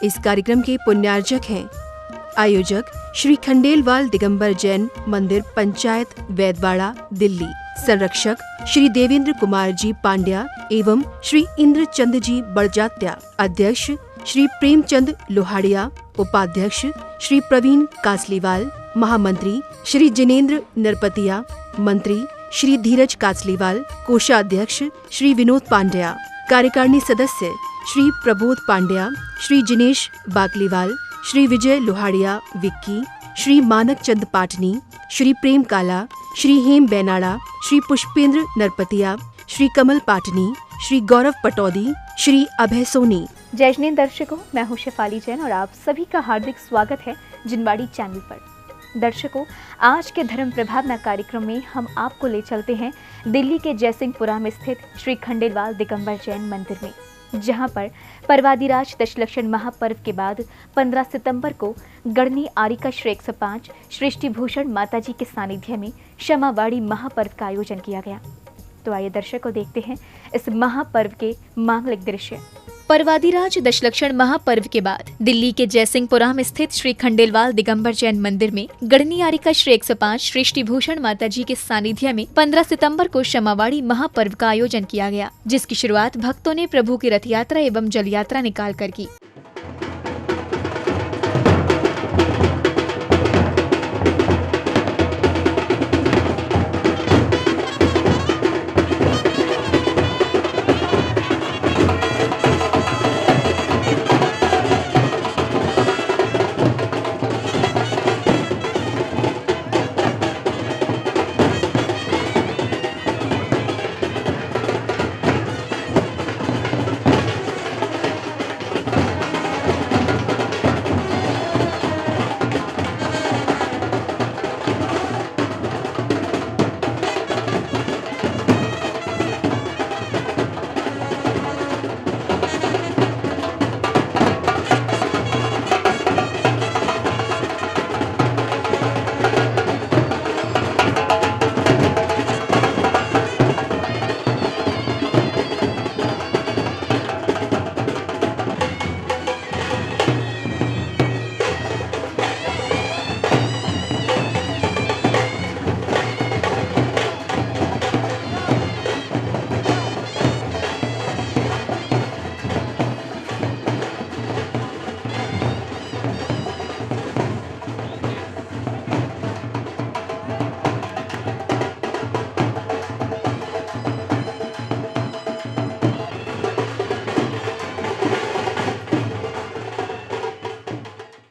इस कार्यक्रम के पुण्यार्जक हैं आयोजक श्री खंडेलवाल दिगंबर जैन मंदिर पंचायत वैदवाड़ा दिल्ली, संरक्षक श्री देवेंद्र कुमार जी पांड्या एवं श्री इंद्रचंद जी बड़जात्या, अध्यक्ष श्री प्रेमचंद लोहाड़िया, उपाध्यक्ष श्री प्रवीण कासलीवाल, महामंत्री श्री जिनेंद्र नरपतिया, मंत्री श्री धीरज कासलीवाल, कोषाध्यक्ष श्री विनोद पांड्या, कार्यकारिणी सदस्य श्री प्रबोध पांड्या, श्री जिनेश बाकलीवाल, श्री विजय लोहाड़िया विक्की, श्री मानक चंद पाटनी, श्री प्रेम काला, श्री हेम बैनाड़ा, श्री पुष्पेंद्र नरपतिया, श्री कमल पाटनी, श्री गौरव पटौदी, श्री अभय सोनी। जय जिनेंद्र दर्शकों, मैं हूं शेफाली जैन और आप सभी का हार्दिक स्वागत है जिनवाड़ी चैनल पर। दर्शकों, आज के धर्म प्रभावना कार्यक्रम में हम आपको ले चलते हैं दिल्ली के जयसिंहपुरा में स्थित श्री खंडेलवाल दिगंबर जैन मंदिर में, जहां पर परवादिराज दशलक्षण महापर्व के बाद 15 सितंबर को गढ़नी आरिका श्री 105 सृष्टि भूषण माताजी के सानिध्य में क्षमावाड़ी महापर्व का आयोजन किया गया। तो आइए दर्शकों देखते हैं इस महापर्व के मांगलिक दृश्य। परवादिराज दशलक्षण महापर्व के बाद दिल्ली के जयसिंहपुरा में स्थित श्री खंडेलवाल दिगंबर जैन मंदिर में गढ़नी आरिका श्री 105 सृष्टि भूषण माताजी के सानिध्य में 15 सितंबर को क्षमावाड़ी महापर्व का आयोजन किया गया, जिसकी शुरुआत भक्तों ने प्रभु की रथ यात्रा एवं जल यात्रा निकाल कर की।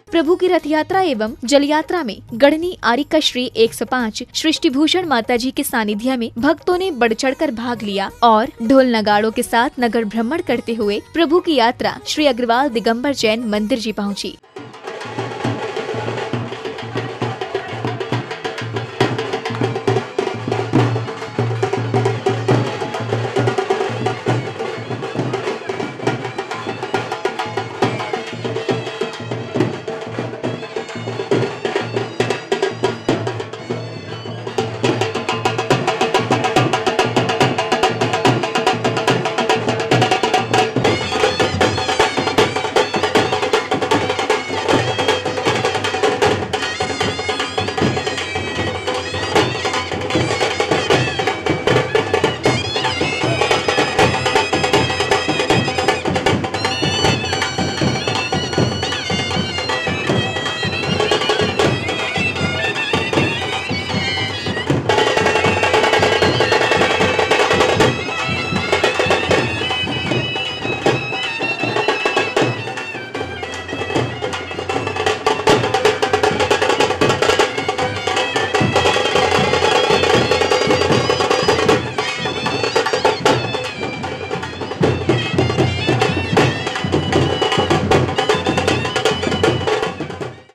प्रभु की रथ यात्रा एवं जल यात्रा में गढ़नी आरिका श्री 105 सृष्टि भूषण माताजी के सानिध्य में भक्तों ने बढ़ चढ़कर भाग लिया और ढोल नगाड़ों के साथ नगर भ्रमण करते हुए प्रभु की यात्रा श्री अग्रवाल दिगंबर जैन मंदिर जी पहुंची।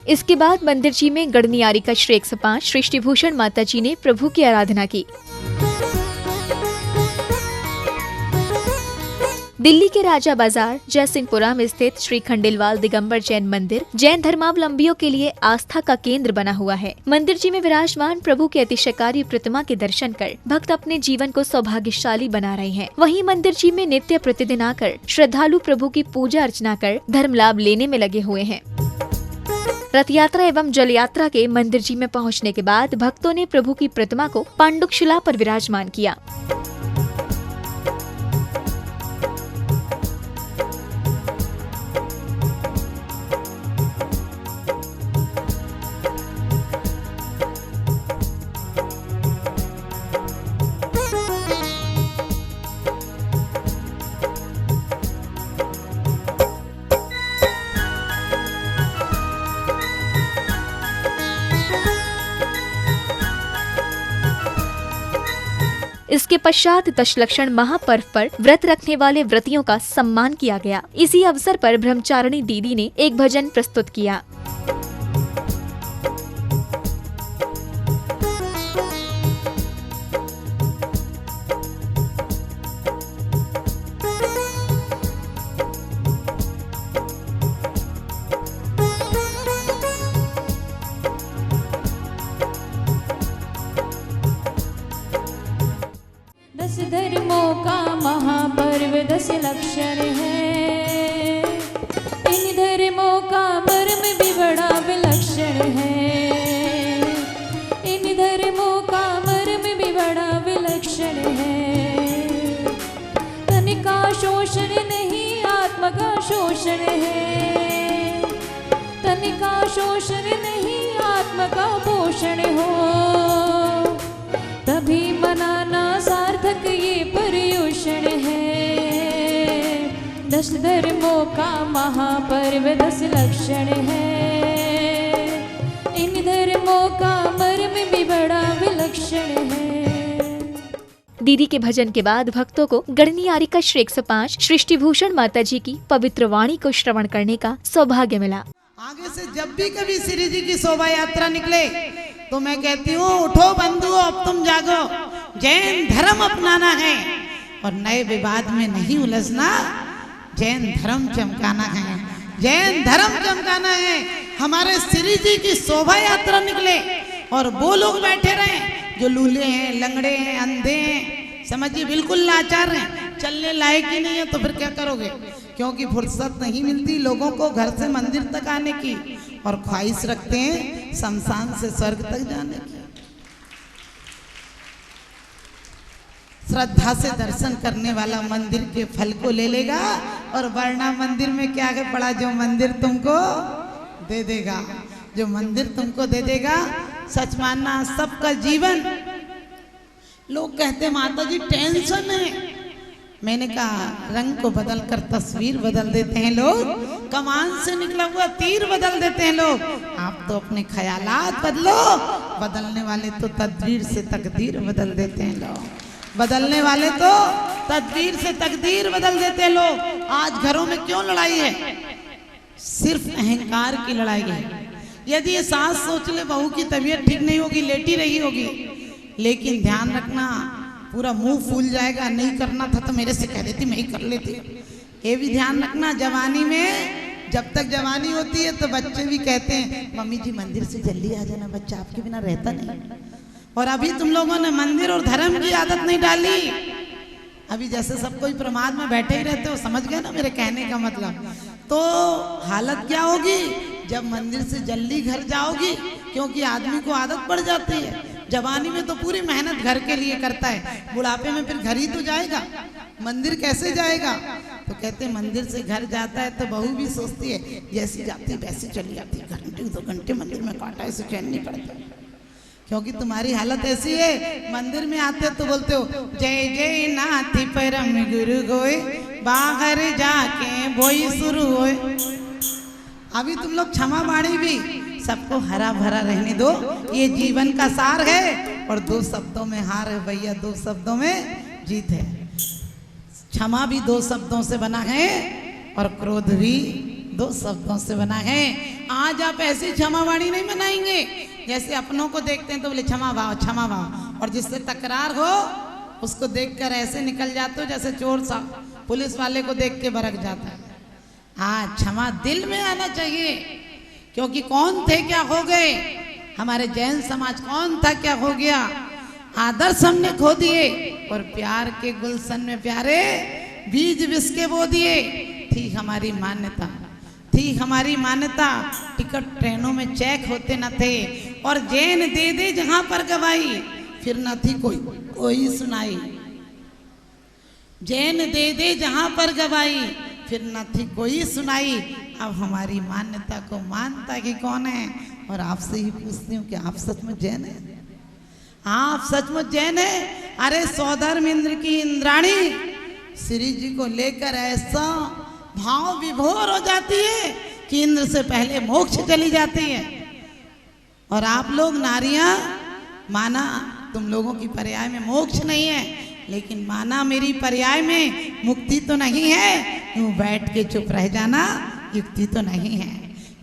इसके बाद मंदिर जी में गढ़नी आरिका श्री 105 सृष्टि भूषण माता जी ने प्रभु की आराधना की। दिल्ली के राजा बाजार जयसिंहपुरा में स्थित श्री खंडेलवाल दिगंबर जैन मंदिर जैन धर्मावलंबियों के लिए आस्था का केंद्र बना हुआ है। मंदिर जी में विराजमान प्रभु की अतिशयकारी प्रतिमा के दर्शन कर भक्त अपने जीवन को सौभाग्यशाली बना रहे हैं। वहीं मंदिर जी में नित्य प्रतिदिन आकर श्रद्धालु प्रभु की पूजा अर्चना कर धर्म लाभ लेने में लगे हुए हैं। रथ यात्रा एवं जल यात्रा के मंदिर जी में पहुंचने के बाद भक्तों ने प्रभु की प्रतिमा को पांडुक शिला पर विराजमान किया। इसके पश्चात दशलक्षण महापर्व पर व्रत रखने वाले व्रतियों का सम्मान किया गया। इसी अवसर पर ब्रह्मचारिणी दीदी ने एक भजन प्रस्तुत किया। दस धर्मों का महापर्व दस लक्षण है। इन धर्मों का मर्म भी बड़ा विलक्षण है। इन धर्मों का मर्म भी बड़ा विलक्षण है। तन का शोषण नहीं आत्मा का शोषण है। तन का शोषण नहीं आत्मा का पोषण हो, तभी मनाना सार्थक ये पर्युषण है। दस धर्मों का महापर्व दस लक्षण है। इन धर्मों का मर्म भी बड़ा विलक्षण है। दीदी के भजन के बाद भक्तों को गढ़नी आरिका श्री 105 सृष्टिभूषण माता जी की पवित्र वाणी को श्रवण करने का सौभाग्य मिला। आगे से जब भी कभी श्री जी की शोभा यात्रा निकले तो मैं कहती हूँ, उठो बंधुओं अब तुम जागो, जैन धर्म अपनाना है और नए विवाद में नहीं उलझना। जैन धर्म चमकाना है, जैन धर्म चमकाना है। हमारे श्री जी की शोभा यात्रा निकले और वो लोग बैठे रहे जो लूले हैं, लंगड़े हैं, अंधे हैं, समझिए बिल्कुल लाचार हैं, चलने लायक ही नहीं है, तो फिर क्या करोगे? क्योंकि फुर्सत नहीं मिलती लोगों को घर से मंदिर तक आने की, और ख्वाहिश रखते हैं शमशान से स्वर्ग तक जाने की। श्रद्धा से दर्शन करने वाला मंदिर के फल को ले लेगा, और वरना मंदिर में क्या है पड़ा, जो मंदिर तुमको दे देगा, जो मंदिर तुमको दे देगा। सच मानना, सबका जीवन, लोग कहते माता जी टेंशन है, मैंने कहा रंग को बदल कर तस्वीर बदल देते हैं लोग, कमान से निकला हुआ तीर बदल देते हैं लोग। आप तो अपने ख्यालात बदलो, बदलने वाले तो तदबीर से तकदीर बदल देते हैं लोग, बदलने वाले तो तदबीर से तकदीर बदल देते हैं लोग। आज घरों में क्यों लड़ाई है? सिर्फ अहंकार की लड़ाई है। यदि ये सास सोच ले बहू की तबीयत ठीक नहीं होगी, लेटी रही होगी, लेकिन ध्यान रखना पूरा मुंह फूल जाएगा, नहीं करना था तो मेरे से कह देती, मैं ही कर लेती। ये भी ध्यान रखना, जवानी में जब तक जवानी होती है तो बच्चे भी कहते हैं मम्मी जी मंदिर से जल्दी आ जाना, बच्चा आपके बिना रहता नहीं। और अभी तुम लोगों ने मंदिर और धर्म की आदत नहीं डाली, अभी जैसे सब कोई प्रमाद में बैठे ही रहते हो, समझ गए ना मेरे कहने का मतलब। तो हालत क्या होगी जब मंदिर से जल्दी घर जाओगी, क्योंकि आदमी को आदत पड़ जाती है। जवानी में तो पूरी मेहनत घर के लिए करता है, बुढ़ापे में फिर घर ही तो जाएगा, मंदिर कैसे जाएगा? तो कहते मंदिर से घर जाता है तो बहू भी सोचती है जैसी जाती वैसी चली जाती है, घंटे 2 घंटे मंदिर में काटा, ऐसे चैन नहीं पड़ता, क्योंकि तुम्हारी हालत ऐसी है। मंदिर में आते तो बोलते हो जय जय नाथ परम गुरु गोए, बाहर जाके बोई शुरू होए। अभी तुम लोग क्षमा बाणी भी सबको हरा भरा रहने दो, ये जीवन का सार है। और 2 शब्दों में हार है भैया, 2 शब्दों में जीत है। क्षमा भी 2 शब्दों से बना है और क्रोध भी 2 शब्दों से बना है। आज आप ऐसी क्षमा वाणी नहीं मनाएंगे जैसे अपनों को देखते हैं तो बोले क्षमा भाव क्षमा भाव, और जिससे तकरार हो उसको देखकर ऐसे निकल जाते हो जैसे चोर सा पुलिस वाले को देख के बरक जाता है। हाँ, क्षमा दिल में आना चाहिए, क्योंकि कौन थे क्या हो गए, हमारे जैन समाज कौन था क्या हो गया, आदर्श हमने खो दिए और प्यार के गुलशन में प्यारे बीज विष के बो दिए। थी हमारी मान्यता, थी हमारी मान्यता, टिकट ट्रेनों में चेक होते न थे, और जैन दे दे जहां पर गवाई, फिर न थी कोई सुनाई। जैन दे दे जहां पर गवाई, फिर न थी कोई सुनाई। अब हमारी मान्यता को मानता कि कौन है? और आपसे ही पूछती हूँ कि आप सचमुच जैन है? आप सचमुच जैन है? अरे सौधर्म इंद्र की इंद्राणी श्री जी को लेकर ऐसा भाव विभोर हो जाती है कि इंद्र से पहले मोक्ष चली जाती है। और आप लोग नारियां, माना तुम लोगों की पर्याय में मोक्ष नहीं है, लेकिन माना मेरी पर्याय में मुक्ति तो नहीं है। यूं बैठ के चुप रह जाना युक्ति तो नहीं है,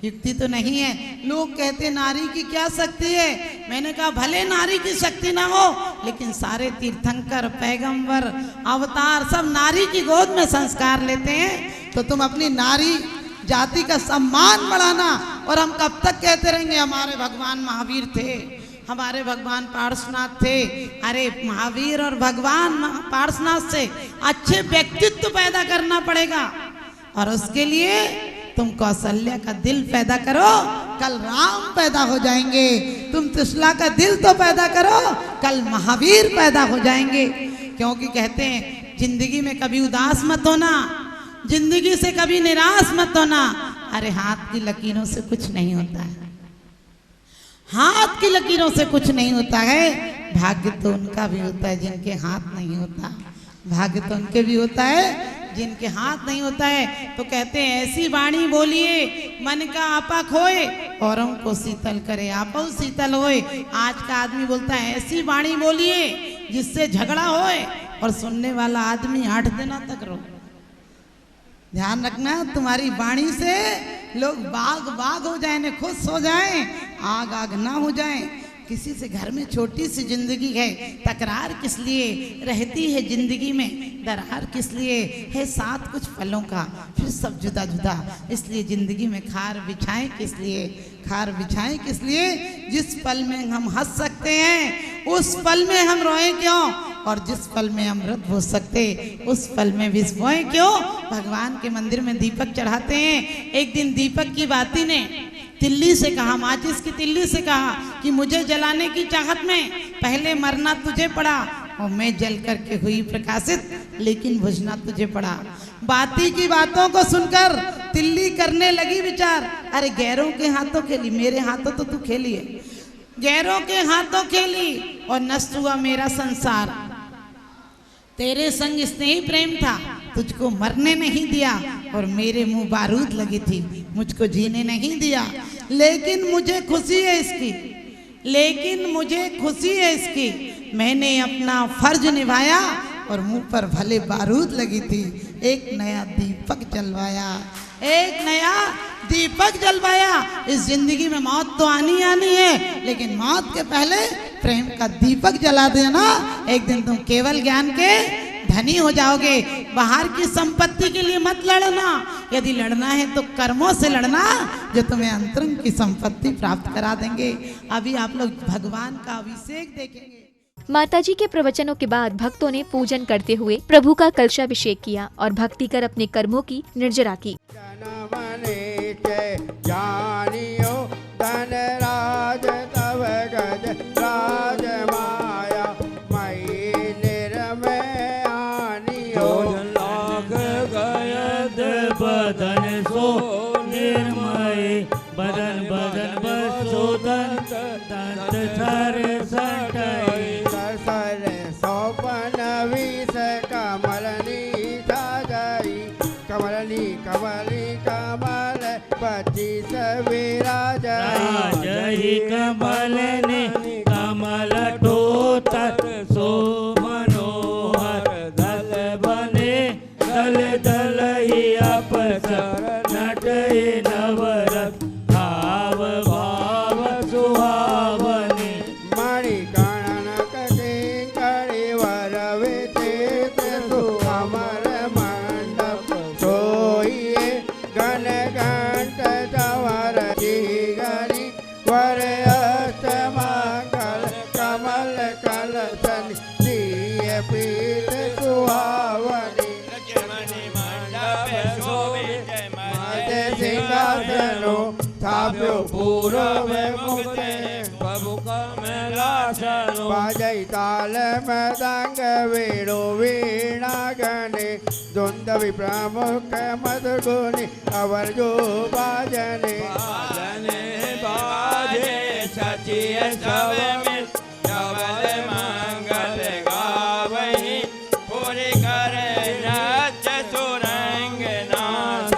युक्ति तो नहीं है। लोग कहते नारी की क्या शक्ति है? मैंने कहा भले नारी की शक्ति ना हो, लेकिन सारे तीर्थंकर, पैगंबर, अवतार सब नारी की गोद में संस्कार लेते हैं। तो तुम अपनी नारी जाति का सम्मान बढ़ाना। और हम कब तक कहते रहेंगे हमारे भगवान महावीर थे, हमारे भगवान पार्श्वनाथ थे? अरे महावीर और भगवान पार्श्वनाथ से अच्छे व्यक्तित्व पैदा करना पड़ेगा, और उसके लिए तुम कौशल्या का दिल पैदा करो, कल राम पैदा हो जाएंगे। तुम त्रिशला का दिल तो पैदा करो, कल महावीर पैदा हो जाएंगे। क्योंकि कहते हैं जिंदगी में कभी उदास मत होना, जिंदगी से कभी निराश मत होना। अरे हाथ की लकीरों से कुछ नहीं होता है, हाथ की लकीरों से कुछ नहीं होता है। भाग्य तो उनका भी होता है जिनके हाथ नहीं होता, भाग्य तो उनके भी होता है जिनके हाथ नहीं होता है। तो कहते हैं ऐसी वाणी बोलिए मन का आपा खोए, औरों को शीतल करे आपो शीतल होए। आज का आदमी बोलता है ऐसी वाणी बोलिए जिससे झगड़ा होए, और सुनने वाला आदमी 8 दिनों तक रो। ध्यान रखना तुम्हारी वाणी से लोग बाग बाग हो जाए, खुश हो जाएं, आग आग ना हो जाएं। किसी से घर में छोटी सी जिंदगी है, तकरार किस लिए रहती है जिंदगी में, दरार किस लिए है, साथ कुछ पलों का फिर सब जुदा जुदा। इसलिए जिंदगी में खार बिछाएं किस लिए, खार बिछाएं किस लिए? जिस पल में हम हंस सकते हैं उस पल में हम रोएं क्यों, और जिस पल में अमृत हो सकते उस पल में विस्मय क्यों? भगवान के मंदिर में दीपक चढ़ाते हैं। एक दिन दीपक की बाती ने तिल्ली से कहा, माचिस की तिल्ली से कहा कि मुझे जलाने की चाहत में पहले मरना तुझे पड़ा, और मैं जल करके हुई प्रकाशित, लेकिन बुझना तुझे पड़ा। बाती की बातों को सुनकर तिल्ली करने लगी विचार, अरे गैरों के हाथों खेली, मेरे हाथों तो तू खेली है, गैरों के हाथों खेली और नष्ट हुआ मेरा संसार। तेरे संग स्नेही प्रेम था, तुझको मरने नहीं दिया, और मेरे मुंह बारूद लगी थी, मुझको जीने नहीं दिया। लेकिन मुझे खुशी है इसकी, लेकिन मुझे खुशी है इसकी, मैंने अपना फर्ज निभाया और मुंह पर भले बारूद लगी थी। एक नया दीपक जलवाया, एक नया दीपक जलवाया। इस जिंदगी में मौत तो आनी आनी है, लेकिन मौत के पहले प्रेम का दीपक जला देना, एक दिन तुम केवल ज्ञान के धनी हो जाओगे। बाहर की संपत्ति के लिए मत लड़ना, यदि लड़ना है तो कर्मों से लड़ना जो तुम्हें अंतरंग की संपत्ति प्राप्त करा देंगे। अभी आप लोग भगवान का अभिषेक देखेंगे। माताजी के प्रवचनों के बाद भक्तों ने पूजन करते हुए प्रभु का कलशाभिषेक किया और भक्ति कर अपने कर्मों की निर्जरा की। बदन सो निर्मय, बदन बदन बसो दंत दंत सर सटई, सर सोपन विष कमलनी साजई, कमलनी कमली कमल 25 विराजई, जही कमलनी कमल ठोतर सो मनोहर, दल बने दल दल नटय नवरत भाव भाव सुहावनी, मणिकणक किंकरी वरविचित्र सुअमर पीठ सुहावनी लक्ष्मणी मंडप शोभित माते सिंहासनो स्थाप्यो पूर्व मुक्ते प्रभु कमलासनो बाजै ताल मृदंग वेणु वीणा गणे दुंदवि प्रमुख मधुर गुणी अवर्जो बाजने बाजने बाजे सचिय सब मिल धवल मंगल गावहि पूरी करे राज्य सुरंग नाथ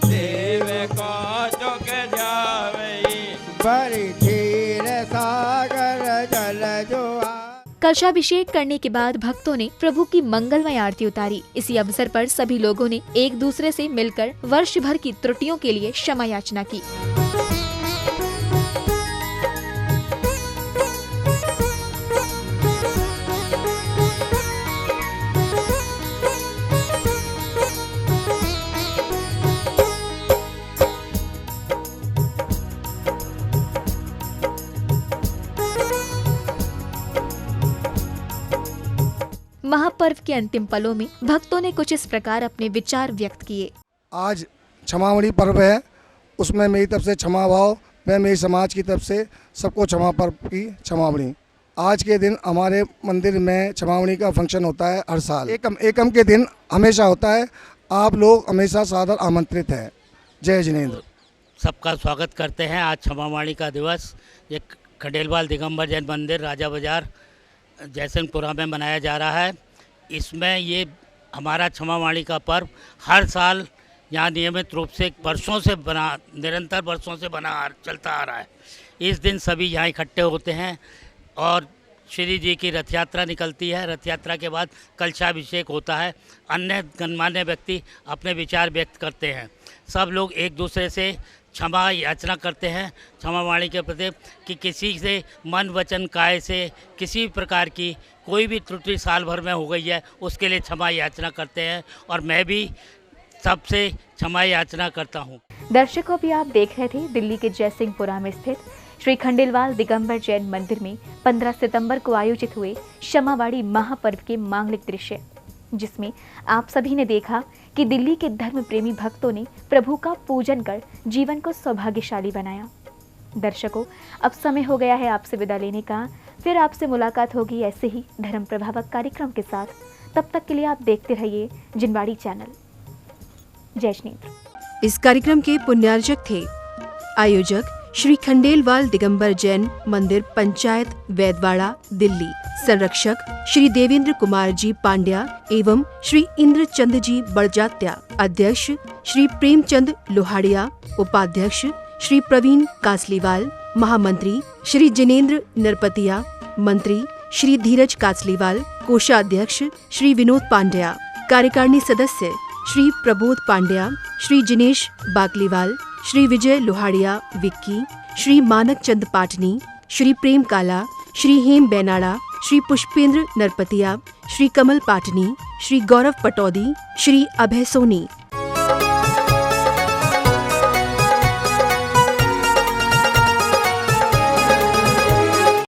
देव कौतुक जावहि बड़ी धीर सागर जल जो कलशाभिषेक करने के बाद भक्तों ने प्रभु की मंगलमय आरती उतारी। इसी अवसर पर सभी लोगों ने एक दूसरे से मिलकर वर्ष भर की त्रुटियों के लिए क्षमा याचना की। महापर्व के अंतिम पलों में भक्तों ने कुछ इस प्रकार अपने विचार व्यक्त किए। आज क्षमावणी पर्व है, उसमें मेरी तरफ से क्षमा भाव, मैं मेरी समाज की तरफ से सबको क्षमा पर्व की क्षमावणी। आज के दिन हमारे मंदिर में क्षमावणी का फंक्शन होता है हर साल। एकम के दिन हमेशा होता है। आप लोग हमेशा सादर आमंत्रित हैं। जय जिनेंद्र। सबका स्वागत करते हैं। आज क्षमावाणी का दिवस ये खंडेलवाल दिगंबर जैन मंदिर राजा बाजार जयसिंहपुरा में मनाया जा रहा है। इसमें ये हमारा क्षमावाणी का पर्व हर साल यहाँ नियमित रूप से निरंतर वर्षों से चलता आ रहा है। इस दिन सभी यहाँ इकट्ठे होते हैं और श्री जी की रथ यात्रा निकलती है। रथ यात्रा के बाद कलशाभिषेक होता है। अन्य गणमान्य व्यक्ति अपने विचार व्यक्त करते हैं। सब लोग एक दूसरे से क्षमा याचना करते हैं क्षमावाणी के प्रति कि किसी से मन वचन काय से किसी भी प्रकार की कोई भी त्रुटि साल भर में हो गई है उसके लिए क्षमा याचना करते हैं और मैं भी सबसे क्षमा याचना करता हूँ। दर्शकों, भी आप देख रहे थे दिल्ली के जयसिंहपुरा में स्थित श्री खंडेलवाल दिगंबर जैन मंदिर में 15 सितंबर को आयोजित हुए क्षमावाणी महापर्व के मांगलिक दृश्य, जिसमें आप सभी ने देखा कि दिल्ली के धर्म प्रेमी भक्तों ने प्रभु का पूजन कर जीवन को सौभाग्यशाली बनाया। दर्शकों, अब समय हो गया है आपसे विदा लेने का। फिर आपसे मुलाकात होगी ऐसे ही धर्म प्रभावक कार्यक्रम के साथ। तब तक के लिए आप देखते रहिए जिनवाड़ी चैनल। जय जिनेंद्र। इस कार्यक्रम के पुण्यार्जक थे आयोजक श्री खंडेलवाल दिगंबर जैन मंदिर पंचायत वैदवाड़ा दिल्ली, संरक्षक श्री देवेंद्र कुमार जी पांड्या एवं श्री इंद्रचंद जी बड़जात्या, अध्यक्ष श्री प्रेमचंद लोहाड़िया, उपाध्यक्ष श्री प्रवीण कासलीवाल, महामंत्री श्री जिनेंद्र नरपतिया, मंत्री श्री धीरज कासलीवाल, कोषाध्यक्ष श्री विनोद पांड्या, कार्यकारिणी सदस्य श्री प्रबोध पांड्या, श्री जिनेश बाकलीवाल, श्री विजय लोहाड़िया विक्की, श्री मानक चंद पाटनी, श्री प्रेम काला, श्री हेम बैनाड़ा, श्री पुष्पेंद्र नरपतिया, श्री कमल पाटनी, श्री गौरव पटौदी, श्री अभय सोनी।